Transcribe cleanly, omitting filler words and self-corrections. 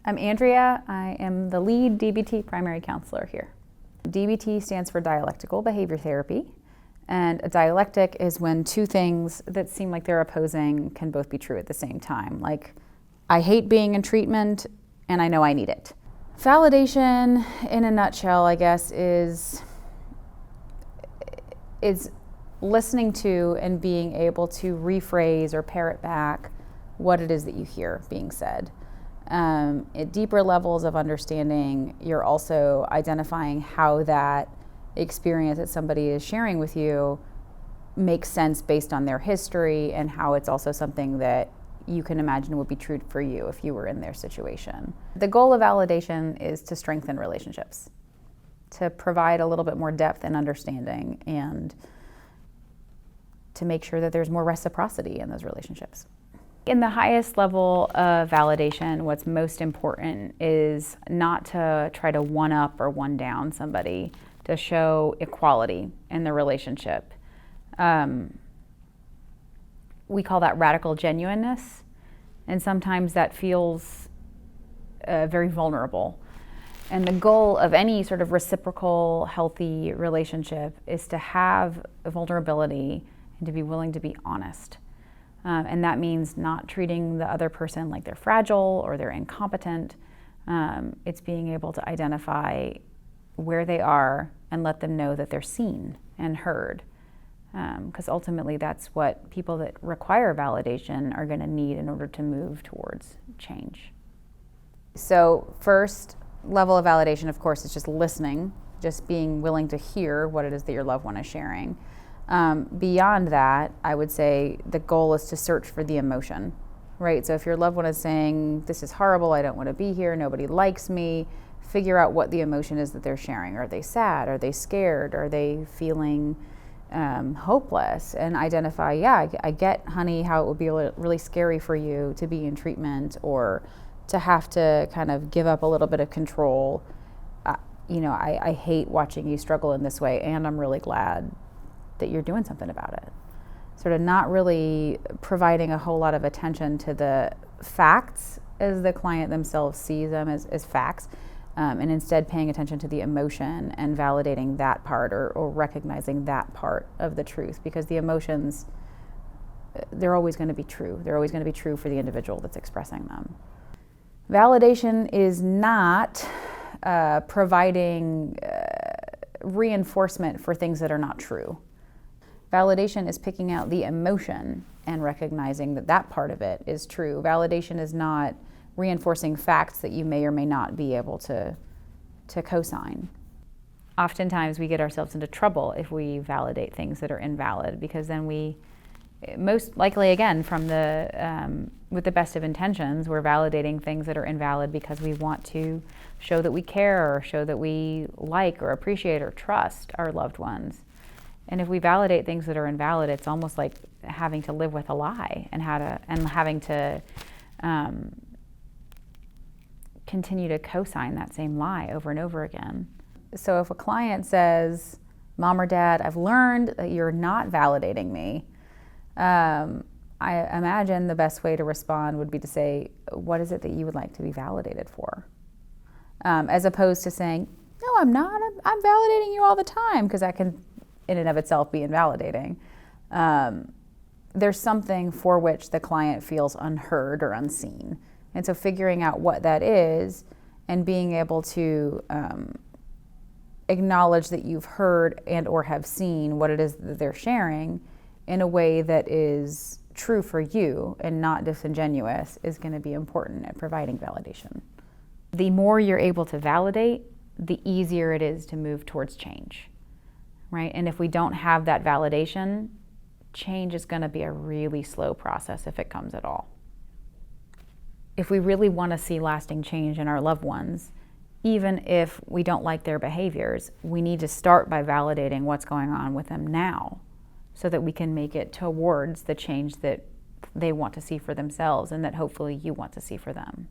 I'm Andrea. I am the lead DBT primary counselor here. DBT stands for dialectical behavior therapy, and a dialectic is when two things that seem like they're opposing can both be true at the same time. Like, I hate being in treatment and I know I need it. Validation, in a nutshell, I guess, is listening to and being able to rephrase or parrot back what it is that you hear being said. At deeper levels of understanding, you're also identifying how that experience that somebody is sharing with you makes sense based on their history, and how it's also something that you can imagine would be true for you if you were in their situation. The goal of validation is to strengthen relationships, to provide a little bit more depth and understanding, and to make sure that there's more reciprocity in those relationships. In the highest level of validation, what's most important is not to try to one-up or one-down somebody, to show equality in the relationship. We call that radical genuineness, and sometimes that feels very vulnerable. And the goal of any sort of reciprocal, healthy relationship is to have vulnerability and to be willing to be honest. And that means not treating the other person like they're fragile or they're incompetent. It's being able to identify where they are and let them know that they're seen and heard. Because ultimately that's what people that require validation are going to need in order to move towards change. So first level of validation, of course, is just listening, just being willing to hear what it is that your loved one is sharing. Beyond that, I would say the goal is to search for the emotion, right? So if your loved one is saying, this is horrible, I don't want to be here, nobody likes me, figure out what the emotion is that they're sharing. Are they sad? Are they scared? Are they feeling hopeless? And identify, yeah, I get, honey, how it would be really scary for you to be in treatment or to have to kind of give up a little bit of control. I hate watching you struggle in this way, and I'm really glad that you're doing something about it. Sort of not really providing a whole lot of attention to the facts as the client themselves sees them as facts, and instead paying attention to the emotion and validating that part or recognizing that part of the truth, because the emotions, they're always going to be true. They're always going to be true for the individual that's expressing them. Validation is not providing reinforcement for things that are not true. Validation is picking out the emotion and recognizing that that part of it is true. Validation is not reinforcing facts that you may or may not be able to co-sign. Oftentimes we get ourselves into trouble if we validate things that are invalid, because then we, most likely again from with the best of intentions, we're validating things that are invalid because we want to show that we care or show that we like or appreciate or trust our loved ones. And if we validate things that are invalid, it's almost like having to live with a lie and having to continue to co-sign that same lie over and over again. So if a client says, Mom or Dad, I've learned that you're not validating me, I imagine the best way to respond would be to say, what is it that you would like to be validated for? As opposed to saying, no, I'm not. I'm validating you all the time, because that can in and of itself be invalidating. There's something for which the client feels unheard or unseen. And so figuring out what that is and being able to acknowledge that you've heard and or have seen what it is that they're sharing in a way that is true for you and not disingenuous is going to be important at providing validation. The more you're able to validate, the easier it is to move towards change. Right? And if we don't have that validation, change is going to be a really slow process if it comes at all. If we really want to see lasting change in our loved ones, even if we don't like their behaviors, we need to start by validating what's going on with them now, so that we can make it towards the change that they want to see for themselves and that hopefully you want to see for them.